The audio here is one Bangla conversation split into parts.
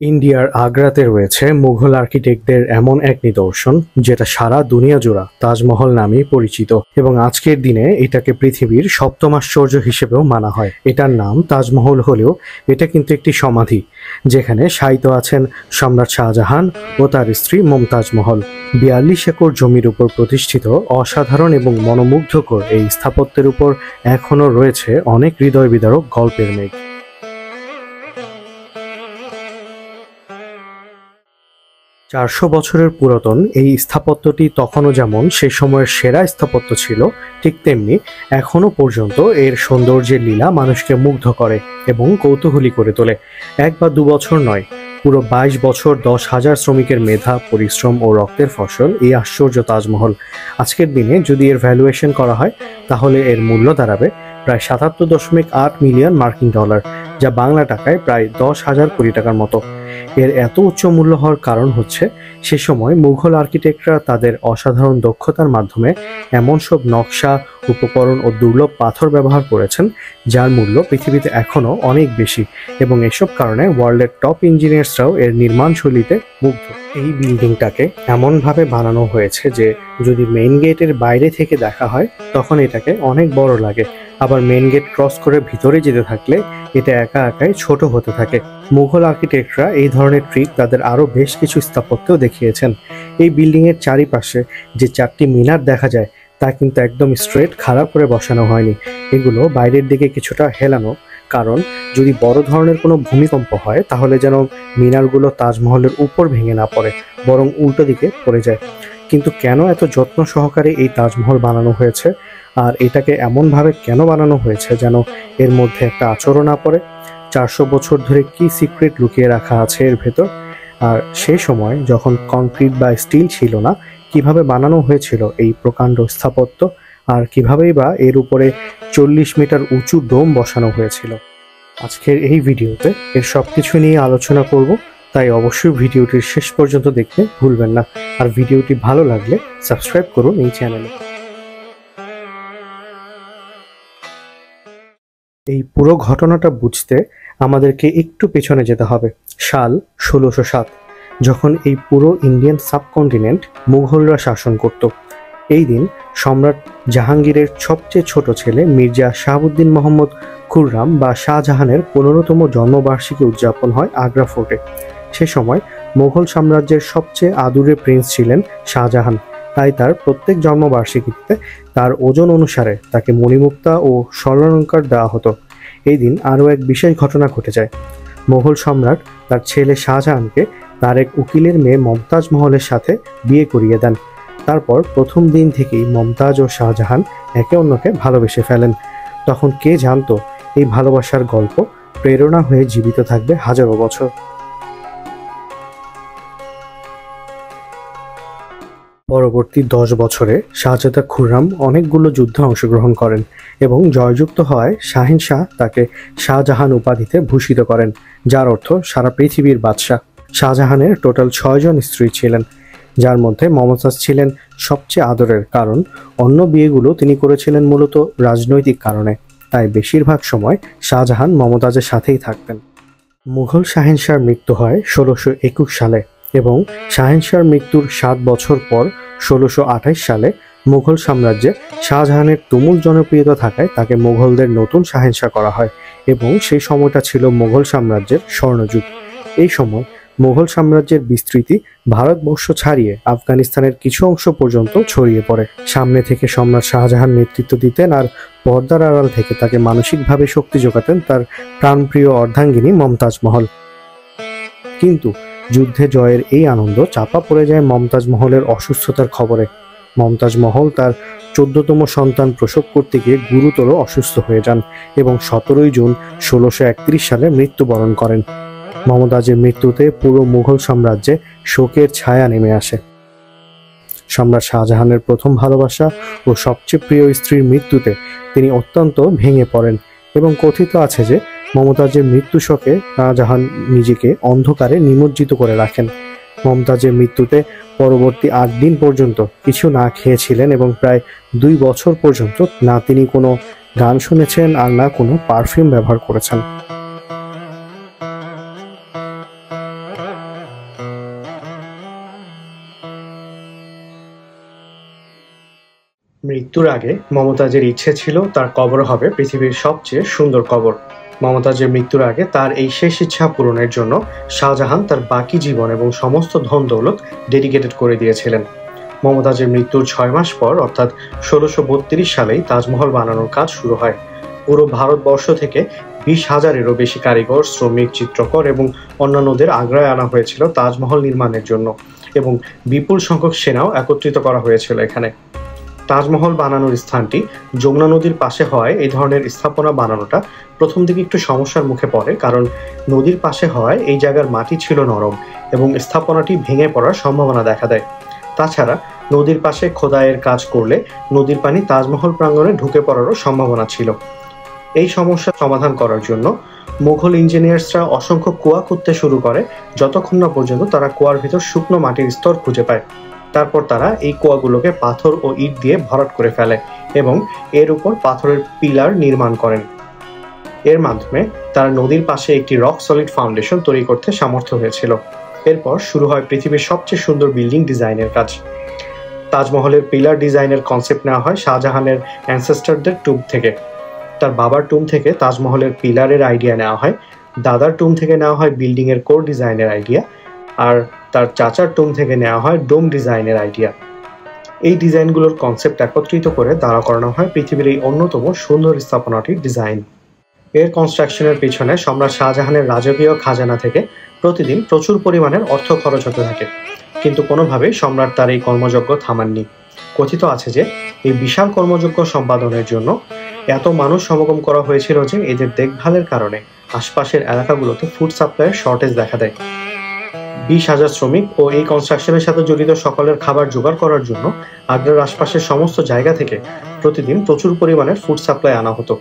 ইন্ডিয়ার আগ্রাতে রয়েছে মুঘল আর্কিটেক্টদের এমন এক নিদর্শন যেটা সারা দুনিয়া জোড়া তাজমহল নামেই পরিচিত এবং আজকের দিনে এটাকে পৃথিবীর সপ্তম আশ্চর্য হিসেবেও মানা হয়। এটার নাম তাজমহল হলেও এটা কিন্তু একটি সমাধি যেখানে শায়িত আছেন সম্রাট শাহজাহান ও তার স্ত্রী মমতাজ মহল। ৪২ একর জমির উপর প্রতিষ্ঠিত অসাধারণ এবং মনোমুগ্ধকর এই স্থাপত্যের উপর এখনও রয়েছে অনেক হৃদয় বিদারক গল্পের মেঘ। ৪০০ বছরের পুরাতন এই স্থাপত্যটি তখনও যেমন সে সময়ের সেরা স্থাপত্য ছিল, ঠিক তেমনি এখনও পর্যন্ত এর সৌন্দর্যের লীলা মানুষকে মুগ্ধ করে এবং কৌতূহলী করে তোলে। ১ বা ২ বছর নয়, পুরো ২২ বছর ১০,০০০ শ্রমিকের মেধা, পরিশ্রম ও রক্তের ফসল এই আশ্চর্য তাজমহল। আজকের দিনে যদি এর ভ্যালুয়েশন করা হয় তাহলে এর মূল্য দাঁড়াবে প্রায় ৭৭.৮ মিলিয়ন মার্কিন ডলার, যা বাংলা টাকায় প্রায় ১০,০০০ কোটি টাকার মতো। এর এত উচ্চ মূল্য হওয়ার কারণ হচ্ছে সে সময় মুঘল আর্কিটেক্টরা তাদের অসাধারণ দক্ষতার মাধ্যমে এমন সব নকশা, উপকরণ ও দুর্লভ পাথর ব্যবহার করেছেন যার মূল্য পৃথিবীতে এখনও অনেক বেশি, এবং এসব কারণে ওয়ার্ল্ডের টপ ইঞ্জিনিয়ার্সরাও এর নির্মাণ শৈলীতে মুগ্ধ। এই বিল্ডিংটাকে এমনভাবে বানানো হয়েছে যে যদি মেইন গেটের বাইরে থেকে দেখা হয় তখন এটাকে অনেক বড় লাগে, আবার মেইন গেট ক্রস করে ভিতরে যেতে থাকলে এটা একা একাই ছোট হতে থাকে। মুঘল আর্কিটেক্টরা এই ধরনের ট্রিক তাদের আরও বেশ কিছু স্থাপত্যেও দেখিয়েছেন। এই বিল্ডিংয়ের চারিপাশে যে 4টি মিনার দেখা যায় তা কিন্তু একদম স্ট্রেট খাড়া করে বসানো হয়নি, এগুলো বাইরের দিকে কিছুটা হেলানো, কারণ যদি বড় ধরনের কোনো ভূমিকম্প হয় তাহলে যেন মিনারগুলো তাজমহলের উপর ভেঙে না পড়ে, বরং উল্টো দিকে পড়ে যায়। কিন্তু কেন এত যত্ন সহকারে এই তাজমহল বানানো হয়েছে, আর এটাকে এমনভাবে কেন বানানো হয়েছে যেন এর মধ্যে একটা আচরণ না পড়ে? ৪০০ বছর ধরে কি সিক্রেট লুকিয়ে রাখা আছে এর ভেতর? আর সেই সময় যখন কংক্রিট বা স্টিল ছিল না, কিভাবে বানানো হয়েছিল এই প্রকাণ্ড স্থাপত্য, আর কিভাবেই বা এর উপরে ৪০ মিটার উঁচু ডোম বসানো হয়েছিল? আজকের এই ভিডিওতে এর সব কিছু নিয়ে আলোচনা করব, তাই অবশ্যই ভিডিওটির শেষ পর্যন্ত দেখতে ভুলবেন না। আর ভিডিওটি ভালো লাগলে সাবস্ক্রাইব করুন এই চ্যানেলে। এই পুরো ঘটনাটা বুঝতে আমাদেরকে একটু পেছনে যেতে হবে। সাল ১৬০৭, যখন এই পুরো ইন্ডিয়ান সাবকন্টিনেন্ট মুঘলরা শাসন করত। এই দিন সম্রাট জাহাঙ্গীরের সবচেয়ে ছোট ছেলে মির্জা শাহাবুদ্দিন মোহাম্মদ খুররাম বা শাহজাহানের ১৫তম জন্মবার্ষিকী উদযাপন হয় আগ্রা ফোর্টে। সে সময় মুঘল সাম্রাজ্যের সবচেয়ে আদুরে প্রিন্স ছিলেন শাহজাহান, তাই তার প্রত্যেক জন্মবার্ষিকীতে তার ওজন অনুসারে তাকে মণিমুক্তা ও স্বর্ণালঙ্কার দেওয়া হতো। এই দিন আরও এক বিশেষ ঘটনা ঘটে যায়। মুঘল সম্রাট তার ছেলে শাহজাহানকে তার এক উকিলের মেয়ে মমতাজ মহলের সাথে বিয়ে করিয়ে দেন। তারপর প্রথম দিন থেকেই মমতাজ ও শাহজাহান একে অন্যকে ভালোবেসে ফেলেন। তখন কে জানতো এই ভালোবাসার গল্প প্রেরণা হয়ে জীবিত থাকবে হাজারো বছর। পরবর্তী ১০ বছরে শাহজাদা খুররাম অনেকগুলো যুদ্ধে অংশগ্রহণ করেন এবং জয়যুক্ত হওয়ায় শাহিনশাহ তাকে শাহজাহান উপাধিতে ভূষিত করেন, যার অর্থ সারা পৃথিবীর বাদশাহ। শাহজাহানের টোটাল ৬ জন স্ত্রী ছিলেন, যার মধ্যে মমতাজ ছিলেন সবচেয়ে আদরের, কারণ অন্য বিয়েগুলো তিনি করেছিলেন মূলত রাজনৈতিক কারণে, তাই বেশিরভাগ সময় শাহজাহান মমতাজের সাথেই থাকতেন। মুঘল শাহিনশাহর মৃত্যু হয় ১৬২১ সালে এবং শাহিনশাহর মৃত্যুর ৭ বছর পর ১৬২৮ সালে মুঘল সাম্রাজ্যে শাহজাহানের তুমুল জনপ্রিয়তা থাকায় তাকে মুঘলদের নতুন শাহেনশাহ করা হয় এবং সেই সময়টা ছিল মুঘল সাম্রাজ্যের স্বর্ণযুগ। এই সময় মুঘল সাম্রাজ্যের বিস্তৃতি ভারতবর্ষ ছাড়িয়ে আফগানিস্তানের কিছু অংশ পর্যন্ত ছড়িয়ে পড়ে। সামনে থেকে সম্রাট শাহজাহান নেতৃত্ব দিতেন আর পর্দার আড়াল থেকে তাকে মানসিকভাবে শক্তি যোগাতেন তার প্রাণপ্রিয় অর্ধাঙ্গিনী মমতাজ মহল। কিন্তু যুদ্ধে জয়ের এই আনন্দ চাপা পড়ে যায় মমতাজ মহলের অসুস্থতার খবরে। মমতাজ মহল তার ১৪তম সন্তান প্রসব করতে গিয়ে গুরুতর অসুস্থ হয়ে যান এবং ১৭ জুন ১৬৩১ সালে মৃত্যুবরণ করেন। মমতাজের মৃত্যুতে পুরো মুঘল সাম্রাজ্যে শোকের ছায়া নেমে আসে। সম্রাট শাহজাহানের প্রথম ভালোবাসা ও সবচেয়ে প্রিয় স্ত্রীর মৃত্যুতে তিনি অত্যন্ত ভেঙে পড়েন এবং কথিত আছে যে মমতাজের মৃত্যু শোকে শাহজাহান নিজেকে অন্ধকারে নিমজ্জিত করে রাখেন। মমতাজের মৃত্যুতে পরবর্তী ৮ দিন পর্যন্ত কিছু না খেয়েছিলেন এবং প্রায় ২ বছর পর্যন্ত না তিনি কোনো গান শুনেছেন আর না কোনো পারফিউম ব্যবহার করেছেন। মৃত্যুর আগে মমতাজের ইচ্ছে ছিল তার কবর হবে পৃথিবীর সবচেয়ে সুন্দর কবর। মমতাজের মৃত্যুর আগে তার এই শেষ ইচ্ছা পূরণের জন্য শাহজাহান তার বাকি জীবন এবং সমস্ত ধন দৌলত ডেডিকেটেড করে দিয়েছিলেন। মমতাজের মৃত্যুর 6 মাস পর অর্থাৎ 1632 সালেই তাজমহল বানানোর কাজ শুরু হয়। পুরো ভারতবর্ষ থেকে 20,000-এরও বেশি কারিগর, শ্রমিক, চিত্রকর এবং অন্যান্যদের আগ্রায় আনা হয়েছিল তাজমহল নির্মাণের জন্য, এবং বিপুল সংখ্যক সেনাও একত্রিত করা হয়েছিল এখানে। তাজমহল বানানোর স্থানটি যমুনা নদীর পাশে হওয়ায় এই ধরনের স্থাপনা বানানোটা প্রথম দিকে একটু সমস্যার মুখে পড়ে, কারণ নদীর পাশে হওয়ায় এই জায়গার মাটি ছিল নরম এবং স্থাপনাটি ভেঙে পড়ার সম্ভাবনা দেখা দেয়। তাছাড়া নদীর পাশে খোদাইয়ের কাজ করলে নদীর পানি তাজমহল প্রাঙ্গণে ঢুকে পড়ারও সম্ভাবনা ছিল। এই সমস্যা সমাধান করার জন্য মুঘল ইঞ্জিনিয়ার্সরা অসংখ্য কুয়া খুঁড়তে শুরু করে, যতক্ষণ না পর্যন্ত তারা কুয়ার ভিতর শুকনো মাটির স্তর খুঁজে পায়। তারপর তারা এই কুয়াগুলোকে পাথর ও ইট দিয়ে ভরাট করে ফেলে এবং এর উপর পাথরের পিলার নির্মাণ করেন। এর মাধ্যমে তারা নদীর পাশে একটি রক সলিড ফাউন্ডেশন তৈরি করতে সামর্থ্য হয়েছিল। এরপর শুরু হয় পৃথিবীর সবচেয়ে সুন্দর বিল্ডিং ডিজাইনের কাজ। তাজমহলের পিলার ডিজাইনের কনসেপ্ট নেওয়া হয় শাহজাহানের অ্যানসেস্টরদের টুম থেকে। তার বাবার টুম থেকে তাজমহলের পিলারের আইডিয়া নেওয়া হয়, দাদার টুম থেকে নেওয়া হয় বিল্ডিং এর কোর ডিজাইনের আইডিয়া, আর তার চাচার টুম থেকে নেওয়া হয় ডোম ডিজাইনের আইডিয়া। এই ডিজাইনগুলোর কনসেপ্ট একত্রিত করে দাঁড়া করানো হয় পৃথিবীর এই অন্যতম সুন্দর স্থাপনাটির ডিজাইন। এর কনস্ট্রাকশনের পিছনে সম্রাট শাহজাহানের রাজকীয় খাজানা থেকে প্রতিদিন প্রচুর পরিমাণের অর্থ খরচ হতে থাকে, কিন্তু কোনোভাবেই সম্রাট তার এই কর্মযজ্ঞ থামাননি। কথিত আছে যে এই বিশাল কর্মযজ্ঞ সম্পাদনের জন্য এত মানুষ সমাগম করা হয়েছিল যে এদের দেখভালের কারণে আশপাশের এলাকাগুলোতে ফুড সাপ্লাইয়ের শর্টেজ দেখা দেয়। 20,000 শ্রমিক ও এই কনস্ট্রাকশনের সাথে জড়িত সকলের খাবার জোগাড় করার জন্য আগ্রার আশপাশের সমস্ত জায়গা থেকে প্রতিদিন প্রচুর পরিমাণের ফুড সাপ্লাই আনা হতো,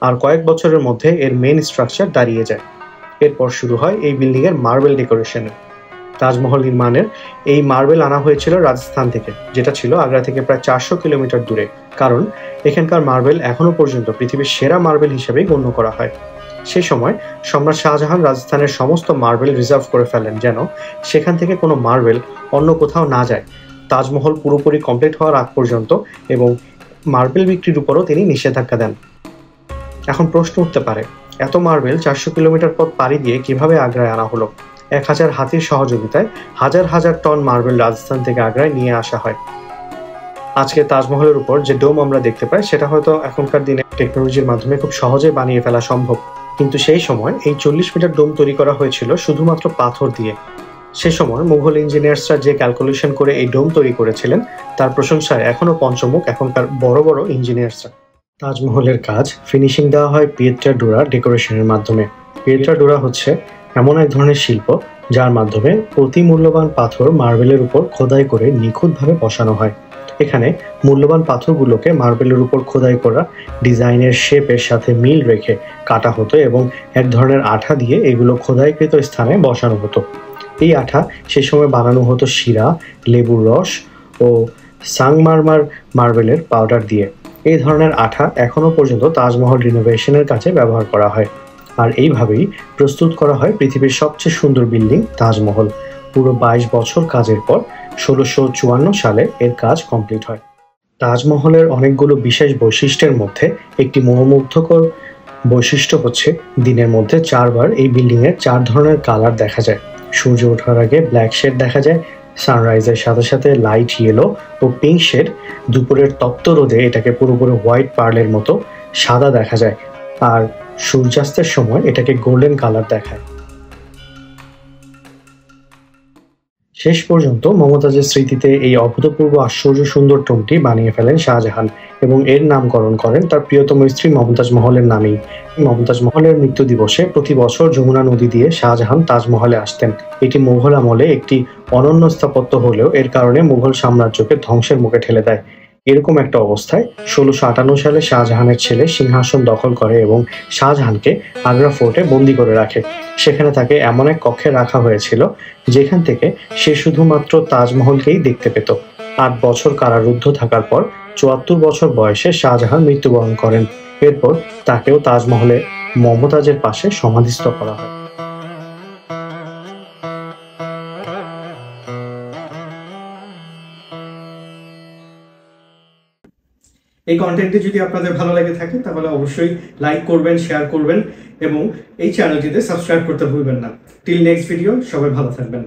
আর কয়েক বছরের মধ্যে এর মেইন স্ট্রাকচার দাঁড়িয়ে যায়। এরপর শুরু হয় এই বিল্ডিং এর মার্বেল ডেকোরেশনের। তাজমহল নির্মাণের এই মার্বেল আনা হয়েছিল রাজস্থান থেকে, যেটা ছিল আগ্রা থেকে প্রায় 400 কিলোমিটার দূরে, কারণ এখানকার মার্বেল এখনো পর্যন্ত পৃথিবীর সেরা মার্বেল হিসেবেই গণ্য করা হয়। সেই সময় সম্রাট শাহজাহান রাজস্থানের সমস্ত মার্বেল রিজার্ভ করে ফেলেন, যেন সেখান থেকে কোনো মার্বেল অন্য কোথাও না যায় তাজমহল পুরোপুরি কমপ্লিট হওয়ার আগ পর্যন্ত, এবং মার্বেল বিক্রির উপরও তিনি নিষেধাজ্ঞা দেন। এখন প্রশ্ন উঠতে পারে, এত মার্বেল 400 কিলোমিটার পথ পাড়ি দিয়ে কিভাবে আগ্রায় আনা হলো? 1000 হাতির সহযোগিতায় হাজার হাজার টন মার্বেল রাজস্থান থেকে আগ্রায় নিয়ে আসা হয়। আজকে তাজমহলের উপর যে ডোম আমরা দেখতে পাই সেটা হয়তো এখনকার দিনে টেকনোলজির মাধ্যমে খুব সহজে বানিয়ে ফেলা সম্ভব, কিন্তু সেই সময় এই 40 মিটার ডোম তৈরি করা হয়েছিল শুধুমাত্র পাথর দিয়ে। সে সময় মুঘল ইঞ্জিনিয়ার্সরা যে ক্যালকুলেশন করে এই ডোম তৈরি করেছিলেন তার প্রশংসায় এখনো পঞ্চমুখ এখনকার বড় বড় ইঞ্জিনিয়ার্সরা। তাজমহলের কাজ ফিনিশিং দেওয়া হয় পিয়েত্রা ডোরা ডেকোরেশনের মাধ্যমে। পিয়েত্রা ডোরা হচ্ছে এমন এক ধরনের শিল্প যার মাধ্যমে অতি মূল্যবান পাথর মার্বেলের উপর খোদাই করে নিখুঁতভাবে বসানো হয়। এখানে মূল্যবান পাথরগুলোকে মার্বেলের উপর খোদাই করা ডিজাইনের শেপের সাথে মিল রেখে কাটা হতো এবং এক ধরনের আঠা দিয়ে এগুলো খোদাইকৃত স্থানে বসানো হতো। এই আঠা সে সময় বানানো হতো শিরা, লেবুর রস ও সাংমারমার মার্বেলের পাউডার দিয়ে। এই ধরনের আঠা এখনো পর্যন্ত তাজমহল রিনোভেশনের কাজে ব্যবহার করা হয়, আর এইভাবেই প্রস্তুত করা হয় পৃথিবীর সবচেয়ে সুন্দর বিল্ডিং তাজমহল। পুরো 22 বছর কাজের পর 1654 সালে এর কাজ কমপ্লিট হয়। তাজমহলের অনেকগুলো বিশেষ বৈশিষ্ট্যের মধ্যে একটি মনোমুগ্ধকর বৈশিষ্ট্য হচ্ছে দিনের মধ্যে 4 বার এই বিল্ডিং এর 4 ধরনের কালার দেখা যায়। সূর্য ওঠার আগে ব্ল্যাক শেড দেখা যায়, সানরাইজের সাথে সাথে লাইট ইয়েলো ও পিঙ্ক শেড, দুপুরের তপ্ত রোদে এটাকে পুরোপুরি হোয়াইট পার্লের মতো সাদা দেখা যায়, আর সূর্যাস্তের সময় এটাকে গোল্ডেন কালার দেখায়। শেষ পর্যন্ত মমতাজের স্মৃতিতে এই অভূতপূর্ব আশ্চর্য সুন্দর টোমটি বানিয়ে ফেলেন শাহজাহান এবং এর নামকরণ করেন তার প্রিয়তম স্ত্রী মমতাজ মহলের নামেই। মমতাজ মহলের মৃত্যু দিবসে প্রতি বছর যমুনা নদী দিয়ে শাহজাহান তাজমহলে আসতেন। এটি মুঘল আমলে একটি অনন্য স্থাপত্য হলেও এর কারণে মুঘল সাম্রাজ্যকে ধ্বংসের মুখে ঠেলে দেয়। এরকম একটা অবস্থায় 1658 সালে শাহজাহানের ছেলে সিংহাসন দখল করে এবং শাহজাহানকে আগ্রা ফোর্টে বন্দি করে রাখে। সেখানে তাকে এমন এক কক্ষে রাখা হয়েছিল যেখান থেকে সে শুধুমাত্র তাজমহলকেই দেখতে পেত। 8 বছর কারারুদ্ধ থাকার পর 74 বছর বয়সে শাহজাহান মৃত্যুবরণ করেন। এরপর তাকেও তাজমহলে মমতাজের পাশে সমাধিস্থ করা হয়। এই কন্টেন্টটি যদি আপনাদের ভালো লেগে থাকে তাহলে অবশ্যই লাইক করবেন, শেয়ার করবেন এবং এই চ্যানেলটিতে সাবস্ক্রাইব করতে ভুলবেন না। টিল নেক্সট ভিডিও, সবাই ভালো থাকবেন।